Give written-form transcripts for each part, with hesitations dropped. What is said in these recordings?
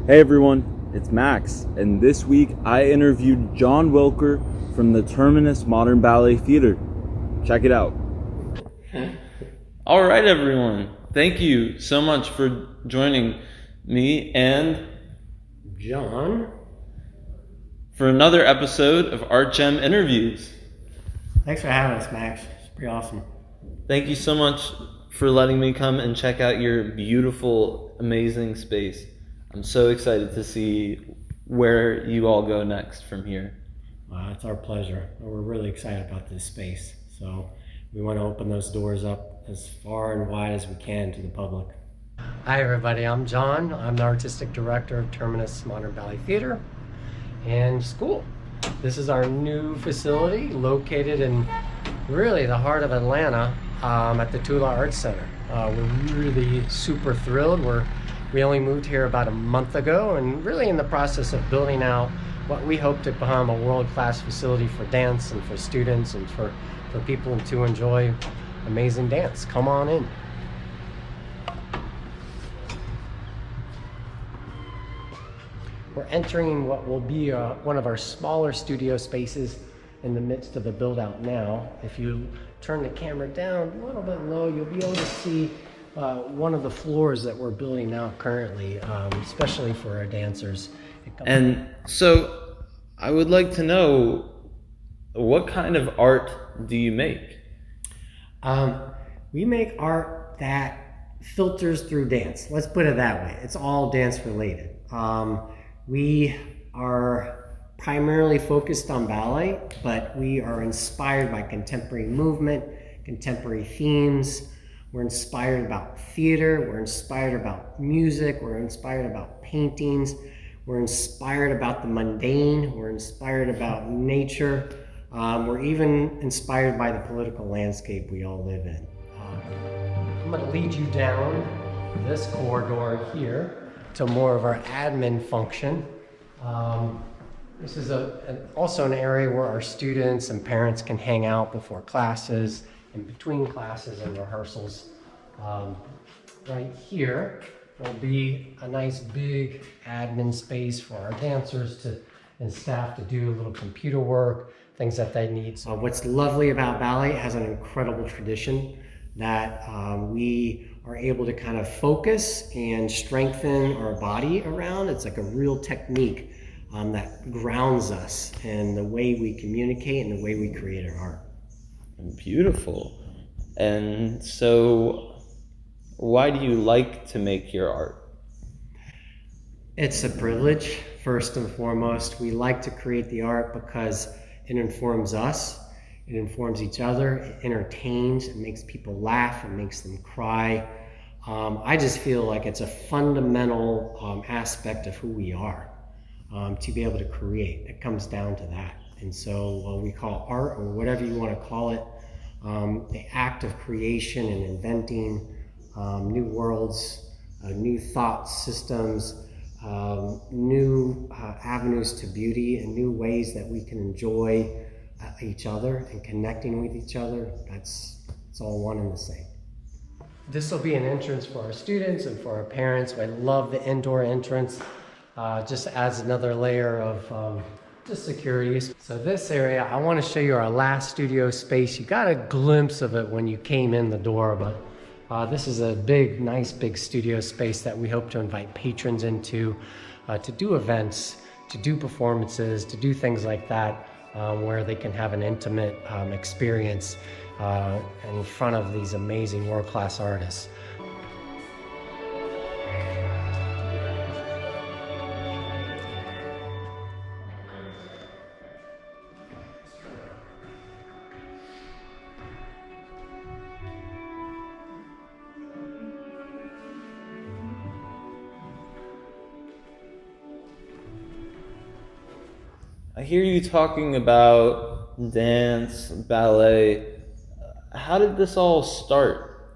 Hey everyone, it's Max, and this week I interviewed John Welker from the Terminus Modern Ballet Theatre. Check it out. All right, everyone. Thank you so much for joining me and John for another episode of Art Gem Interviews. Thanks for having us, Max. It's pretty awesome. Thank you so much for letting me come and check out your beautiful, amazing space. I'm so excited to see where you all go next from here. It's our pleasure. We're really excited about this space. So we want to open those doors up as far and wide as we can to the public. Hi, everybody. I'm John. I'm the Artistic Director of Terminus Modern Ballet Theatre and School. This is our new facility located in really the heart of Atlanta at the Tula Arts Center. We're really super thrilled. We only moved here about a month ago and really in the process of building out what we hope to become a world-class facility for dance and for students and for people to enjoy amazing dance. Come on in. We're entering what will be one of our smaller studio spaces in the midst of the build out now. If you turn the camera down a little bit low, you'll be able to see one of the floors that we're building now currently, especially for our dancers. And so I would like to know, what kind of art do you make? We make art that filters through dance. Let's put it that way. It's all dance related. We are primarily focused on ballet, but we are inspired by contemporary movement, contemporary themes. We're inspired about theater, we're inspired about music, we're inspired about paintings, we're inspired about the mundane, we're inspired about nature, we're even inspired by the political landscape we all live in. I'm going to lead you down this corridor here to more of our admin function. This is also an area where our students and parents can hang out before classes, in between classes and rehearsals. Right here will be a nice big admin space for our dancers and staff to do a little computer work, things that they need. What's lovely about ballet, it has an incredible tradition that we are able to kind of focus and strengthen our body around. It's like a real technique that grounds us in the way we communicate and the way we create our art. Beautiful. And so why do you like to make your art? It's a privilege, first and foremost. We like to create the art because it informs us, it informs each other, it entertains, it makes people laugh, it makes them cry. I just feel like it's a fundamental aspect of who we are, to be able to create. It comes down to that. And so what we call art, or whatever you want to call it, the act of creation and inventing new worlds, new thought systems, new avenues to beauty, and new ways that we can enjoy each other and connecting with each other. It's all one and the same. This will be an entrance for our students and for our parents. I love the indoor entrance. Just adds another layer of just security. So this area, I want to show you our last studio space. You got a glimpse of it when you came in the door, but this is a nice big studio space that we hope to invite patrons into, to do events, to do performances, to do things like that, where they can have an intimate experience in front of these amazing world-class artists. I hear you talking about dance, ballet. How did this all start?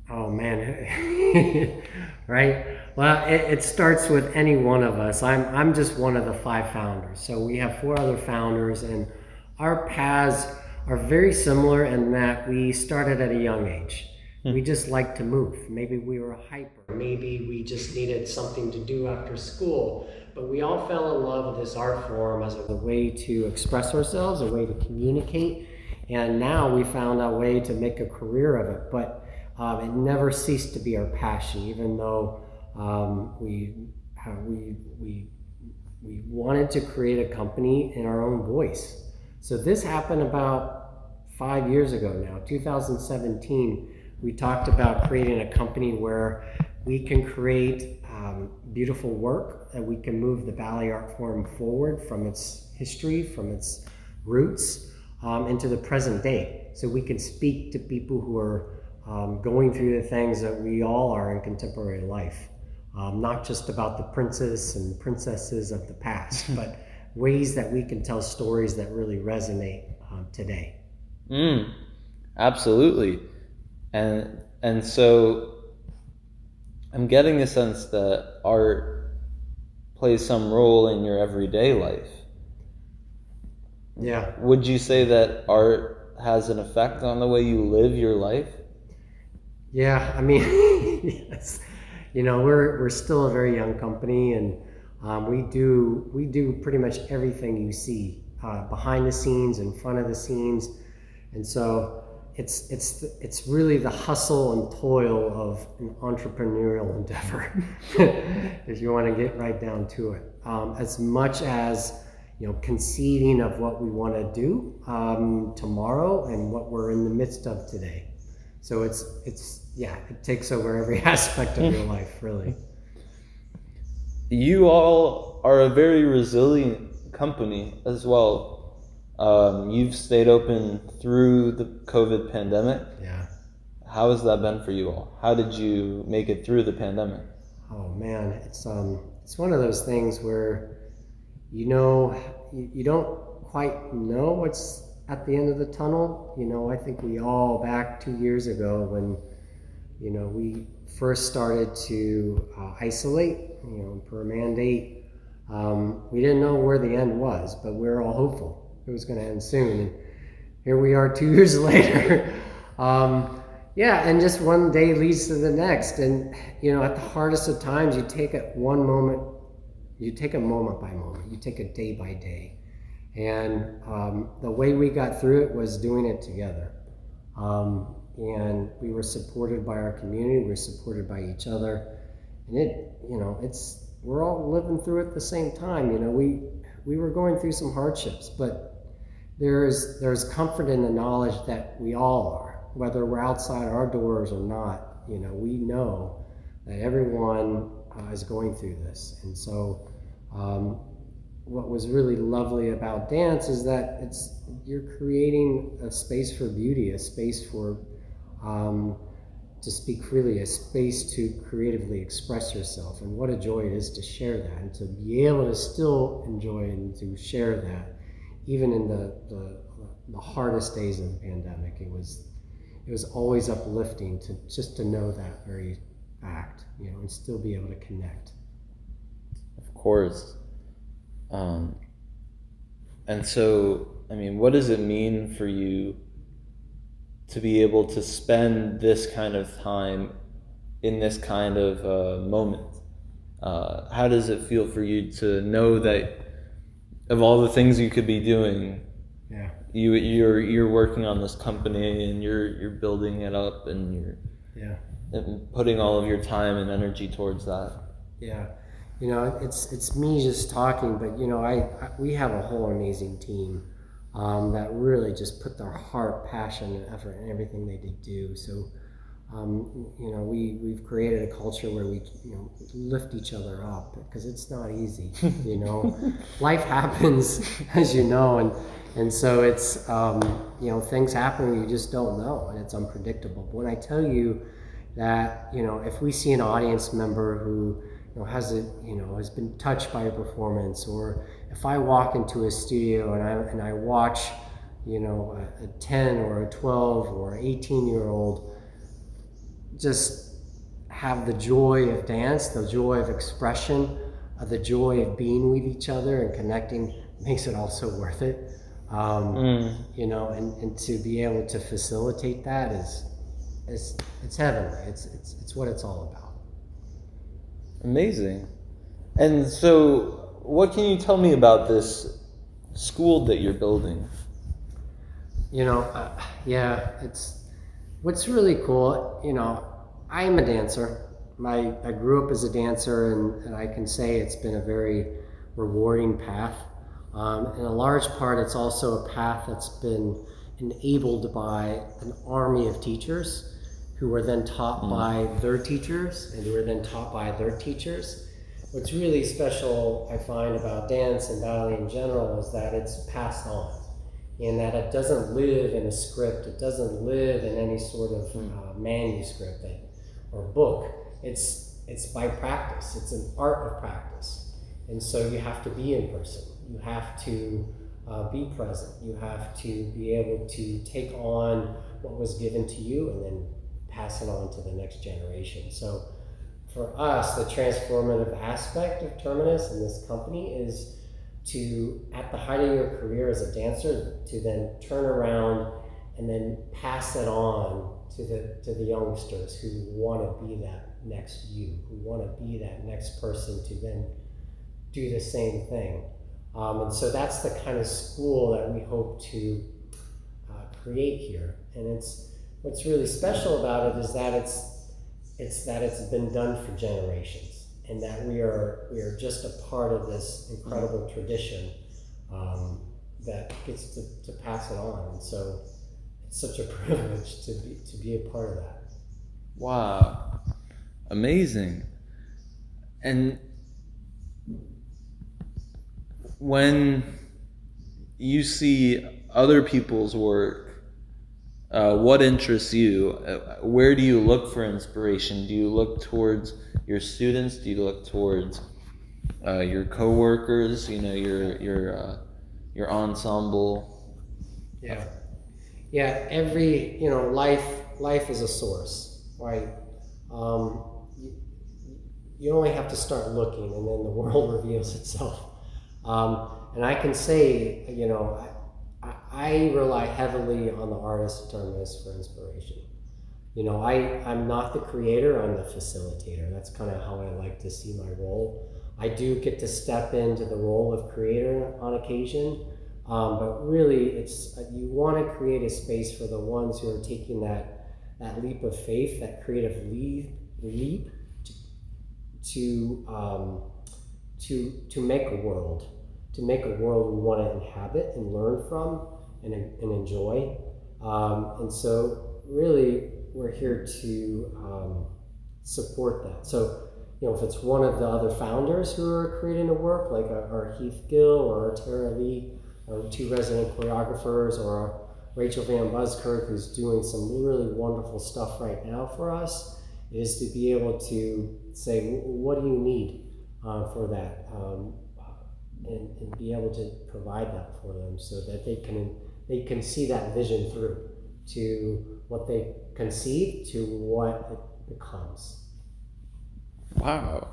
Oh man, right? Well, it starts with any one of us. I'm just one of the 5 founders. So we have 4 other founders, and our paths are very similar in that we started at a young age. We just like to move. Maybe we were hyper. Maybe we just needed something to do after school. But we all fell in love with this art form as a way to express ourselves, a way to communicate. And now we found a way to make a career of it. But it never ceased to be our passion, even though we wanted to create a company in our own voice. So this happened about 5 years ago now, 2017. We talked about creating a company where we can create beautiful work, that we can move the ballet art form forward from its history, from its roots, into the present day. So we can speak to people who are going through the things that we all are in contemporary life. Not just about the princes and princesses of the past, but ways that we can tell stories that really resonate today. Absolutely. And so I'm getting a sense that art plays some role in your everyday life. Yeah. Would you say that art has an effect on the way you live your life? Yeah, I mean, yes. You know, we're still a very young company, and we do pretty much everything you see behind the scenes, in front of the scenes, and so it's really the hustle and toil of an entrepreneurial endeavor, if you want to get right down to it. As much as, you know, conceiving of what we want to do tomorrow and what we're in the midst of today. So it takes over every aspect of your life, really. You all are a very resilient company as well. You've stayed open through the COVID pandemic. Yeah. How has that been for you all? How did you make it through the pandemic? Oh man, it's one of those things where, you know, you don't quite know what's at the end of the tunnel. You know, I think we all, back 2 years ago when, you know, we first started to isolate, you know, per mandate, we didn't know where the end was, but we were all hopeful it was going to end soon. And here we are 2 years later. Yeah, and just one day leads to the next. And, you know, at the hardest of times, you take it one moment, you take it moment by moment, you take it day by day. And the way we got through it was doing it together. And we were supported by our community, we were supported by each other. And we're all living through it at the same time. You know, we were going through some hardships, but there's comfort in the knowledge that we all are, whether we're outside our doors or not. You know, we know that everyone is going through this. And so what was really lovely about dance is that you're creating a space for beauty, a space for to speak freely, a space to creatively express yourself. And what a joy it is to share that, and to be able to still enjoy and to share that, even in the hardest days of the pandemic. It was always uplifting to know that very fact, you know, and still be able to connect. Of course. And so, I mean, what does it mean for you to be able to spend this kind of time in this kind of moment? How does it feel for you to know that of all the things you could be doing, yeah, you're working on this company and you're building it up and and putting all of your time and energy towards that? Yeah. You know, it's me just talking, but, you know, we have a whole amazing team that really just put their heart, passion, and effort in everything they do. So, you know, we've created a culture where we, you know, lift each other up, because it's not easy. You know, life happens, as you know, and so it's you know, things happen you just don't know, and it's unpredictable. But when I tell you that, you know, if we see an audience member who, you know, has been touched by a performance, or if I walk into a studio and I watch, you know, a 10 or a 12 or 18-year-old just have the joy of dance, the joy of expression, the joy of being with each other and connecting, makes it all so worth it. You know, and to be able to facilitate that it's heavenly. It's what it's all about. Amazing. And so, what can you tell me about this school that you're building? Yeah, it's what's really cool. I am a dancer. I grew up as a dancer, and I can say it's been a very rewarding path. In a large part, it's also a path that's been enabled by an army of teachers who were then taught by their teachers, and who were then taught by their teachers. What's really special, I find, about dance and ballet in general is that it's passed on, and that it doesn't live in a script. It doesn't live in any sort of manuscript or book. It's by practice. It's an art of practice, and so you have to be in person. You have to be present. You have to be able to take on what was given to you and then pass it on to the next generation. So for us, the transformative aspect of Terminus and this company is to, at the height of your career as a dancer, to then turn around and then pass it on to the youngsters who want to be that next you, who want to be that next person to then do the same thing. And so that's the kind of school that we hope to create here. And what's really special about it is that it's been done for generations, and that we are just a part of this incredible tradition that gets to pass it on. And so it's such a privilege to be a part of that. Wow, amazing. And when you see other people's work, what interests you? Where do you look for inspiration? Do you look towards your students? Do you look towards your coworkers? Your ensemble. Yeah. Every life is a source, right? You only have to start looking, and then the world reveals itself. And I can say, I rely heavily on the artist Terminus for inspiration. I'm not the creator, I'm the facilitator. That's kind of how I like to see my role. I do get to step into the role of creator on occasion, but really you want to create a space for the ones who are taking that leap of faith, that creative leap to make a world. To make a world we want to inhabit and learn from and enjoy. And so really we're here to support that. So, if it's one of the other founders who are creating a work, like our Heath Gill or our Tara Lee, our two resident choreographers, or our Rachel Van Buskirk, who's doing some really wonderful stuff right now for us, is to be able to say, what do you need for that? And be able to provide that for them, so that they can see that vision through to what they conceive to what it becomes. Wow,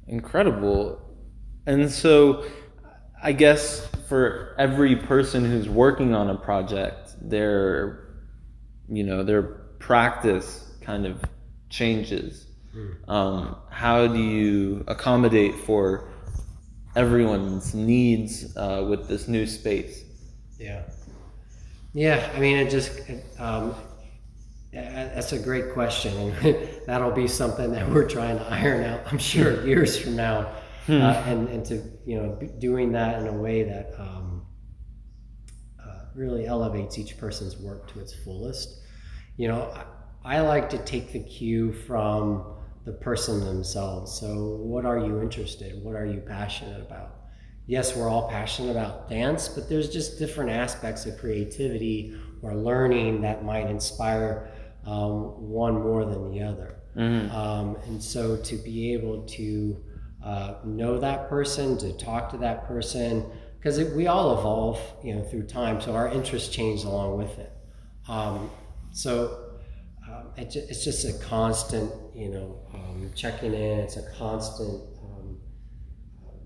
incredible. And so I guess for every person who's working on a project, their practice kind of changes. How do you accommodate for everyone's needs with this new space? Yeah. I mean, that's a great question, and that'll be something that we're trying to iron out, I'm sure, years from now, and to doing that in a way that really elevates each person's work to its fullest. I like to take the cue from the person themselves. So what are you interested in? What are you passionate about? Yes, we're all passionate about dance, but there's just different aspects of creativity or learning that might inspire one more than the other. And so to be able to know that person, to talk to that person, because we all evolve through time, so our interests change along with it. It's just a constant checking in. It's a constant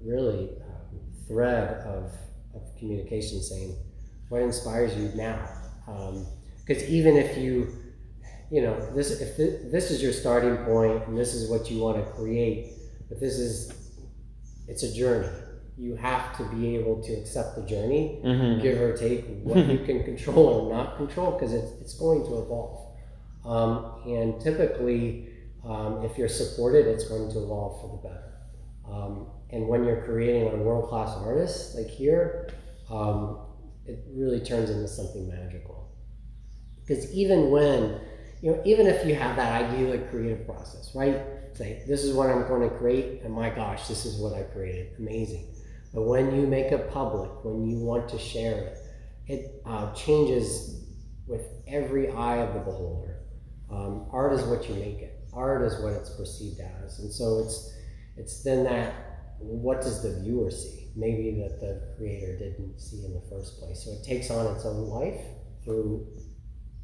really thread of communication, saying what inspires you now, because even if you this is your starting point and this is what you want to create, but it's a journey. You have to be able to accept the journey, give or take what you can control or not control, because it's going to evolve. And typically, if you're supported, it's going to evolve for the better. And when you're creating a world-class artist, like here, it really turns into something magical. Because even if you have that idyllic creative process, right? Say, this is what I'm going to create, and my gosh, this is what I created, amazing. But when you make it public, when you want to share it, it changes with every eye of the beholder. Art is what you make it. Art is what it's perceived as. And so it's then that, what does the viewer see? Maybe that the creator didn't see in the first place. So it takes on its own life through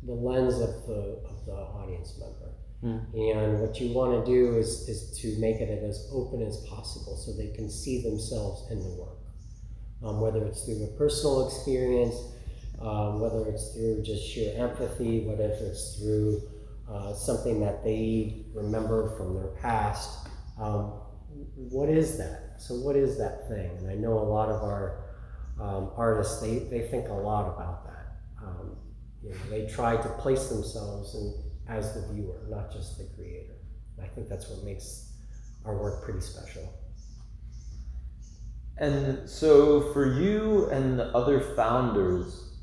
the lens of the audience member. And what you want to do is to make it as open as possible so they can see themselves in the work. Whether it's through a personal experience, whether it's through just sheer empathy, whether it's through something that they remember from their past. What is that? So what is that thing? And I know a lot of our artists, they think a lot about that. They try to place themselves as the viewer, not just the creator. And I think that's what makes our work pretty special. And so for you and the other founders,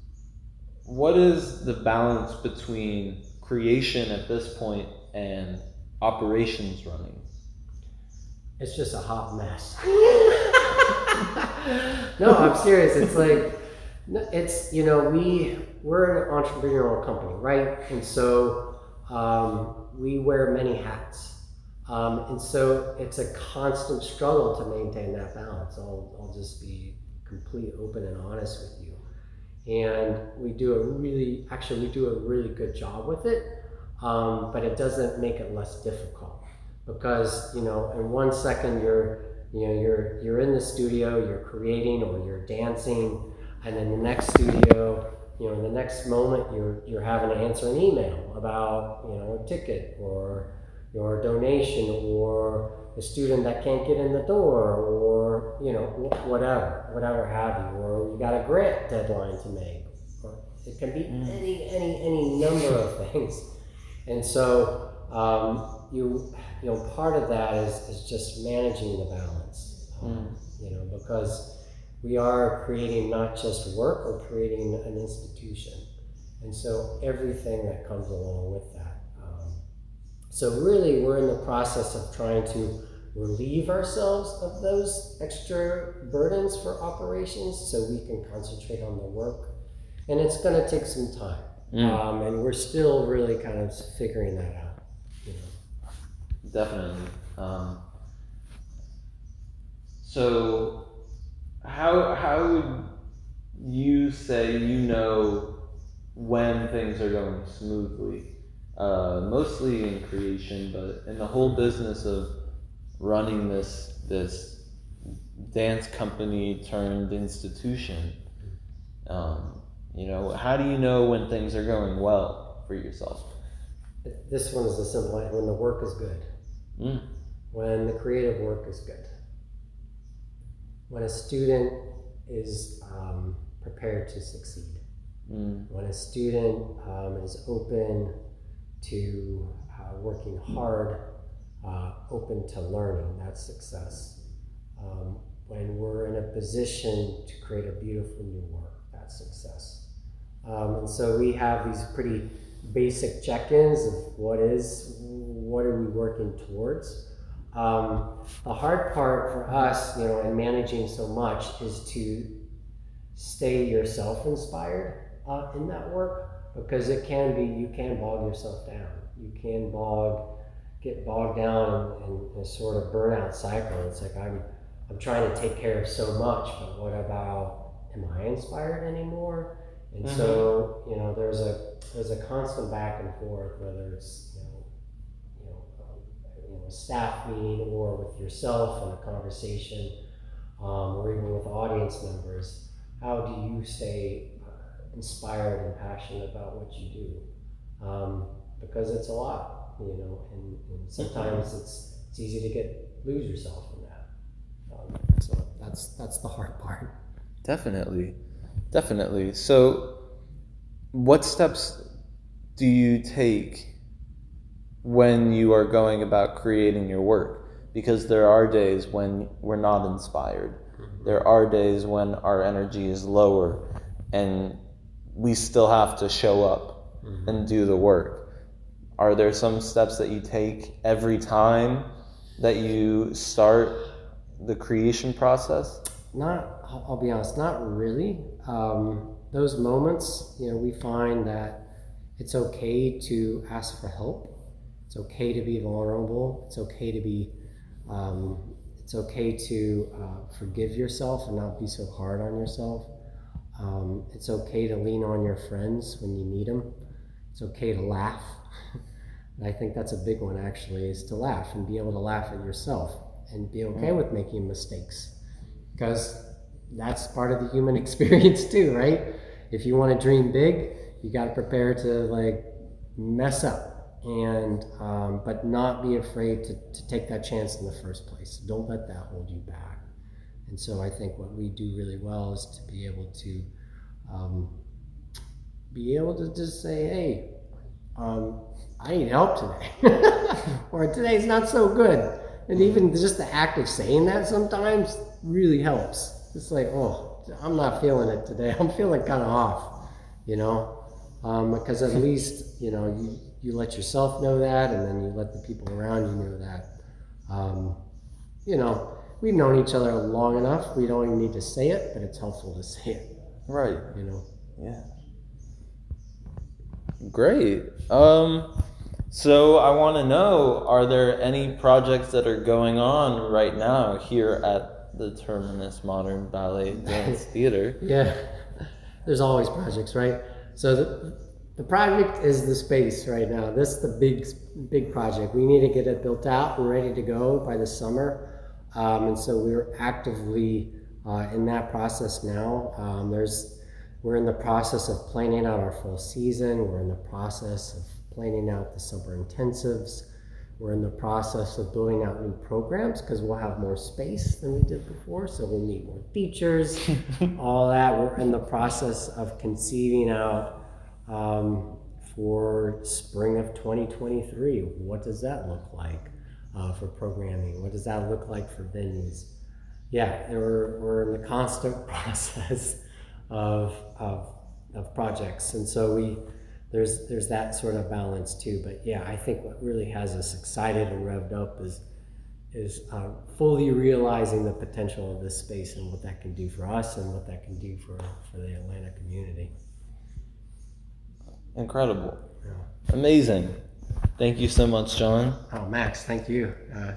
what is the balance between creation at this point and operations running? It's just a hot mess. No, I'm serious. It's like, we're an entrepreneurial company, right? And so we wear many hats. And so it's a constant struggle to maintain that balance. I'll just be completely open and honest with you. And we do a really good job with it, but it doesn't make it less difficult. Because, in 1 second you're in the studio, you're creating or you're dancing, and in the next studio, in the next moment you're having to answer an email about, a ticket or your donation or a student that can't get in the door or, whatever have you, or you got a grant deadline to make, or it can be any number of things. And so, part of that is just managing the balance, because we are creating not just work, we're creating an institution. And so everything that comes along with that. So really we're in the process of trying to relieve ourselves of those extra burdens for operations so we can concentrate on the work. And it's going to take some time. And we're still really kind of figuring that out. Definitely. So how would you say when things are going smoothly? Mostly in creation, but in the whole business of running this dance company turned institution, how do you know when things are going well for yourself? This one is the simple one: when the work is good. When the creative work is good. When a student is prepared to succeed. When a student is open to working hard, open to learning, that's success. When we're in a position to create a beautiful new work, that's success. And so we have these pretty basic check-ins of what are we working towards. The hard part for us, in managing so much, is to stay yourself inspired in that work, because you can bog yourself down. You can get bogged down in a sort of burnout cycle. It's like I'm trying to take care of so much, but what about, am I inspired anymore? And so, there's a constant back and forth, whether it's a staff meeting or with yourself in a conversation, or even with audience members. How do you stay inspired and passionate about what you do? because it's a lot, and sometimes it's easy to lose yourself in that. So that's the hard part. Definitely. So, what steps do you take when you are going about creating your work? Because there are days when we're not inspired. There are days when our energy is lower and we still have to show up and do the work. Are there some steps that you take every time that you start the creation process? I'll be honest, not really. Those moments, we find that it's okay to ask for help. It's okay to be vulnerable. It's okay to forgive yourself and not be so hard on yourself. It's okay to lean on your friends when you need them. It's okay to laugh. And I think that's a big one, actually, is to laugh and be able to laugh at yourself and be okay with making mistakes, because that's part of the human experience too, right? If you want to dream big, you got to prepare to mess up, and but not be afraid to take that chance in the first place. Don't let that hold you back. And so I think what we do really well is to be able to just say, hey, I need help today, or today's not so good. And even just the act of saying that sometimes really helps. It's like, oh, I'm not feeling it today. I'm feeling kind of off, because at least, you let yourself know that, and then you let the people around you know that. We've known each other long enough. We don't even need to say it, but it's helpful to say it. Right. Yeah. Great. So I want to know, are there any projects that are going on right now here at the Terminus Modern Ballet Theatre? Yeah, there's always projects, right? So the project is the space right now. This is the big project. We need to get it built out and ready to go by the summer. And so we're actively in that process now. We're in the process of planning out our full season. We're in the process of planning out the summer intensives. We're in the process of building out new programs because we'll have more space than we did before. So we'll need more teachers, all that. We're in the process of conceiving out for spring of 2023. What does that look like for programming? What does that look like for venues? Yeah, we're in the constant process of projects, and so there's that sort of balance too. But yeah, I think what really has us excited and revved up is fully realizing the potential of this space and what that can do for us and what that can do for the Atlanta community. Incredible. Yeah. Amazing. Thank you so much, John. Oh, Max, thank you.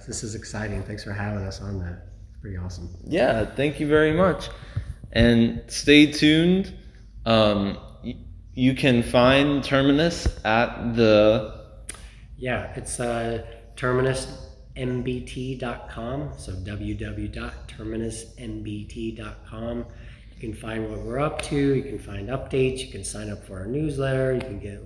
This is exciting. Thanks for having us on that. It's pretty awesome. Yeah, thank you very much. And stay tuned. You can find Terminus at it's terminusmbt.com, so www.terminusmbt.com. You can find what we're up to, you can find updates, you can sign up for our newsletter, you can get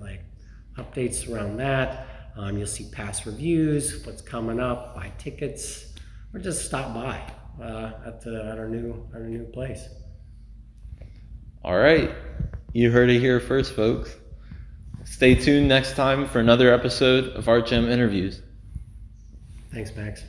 updates around that. You'll see past reviews, what's coming up, buy tickets, or just stop by at our new place. All right. You heard it here first, folks. Stay tuned next time for another episode of Art Gem Interviews. Thanks, Max.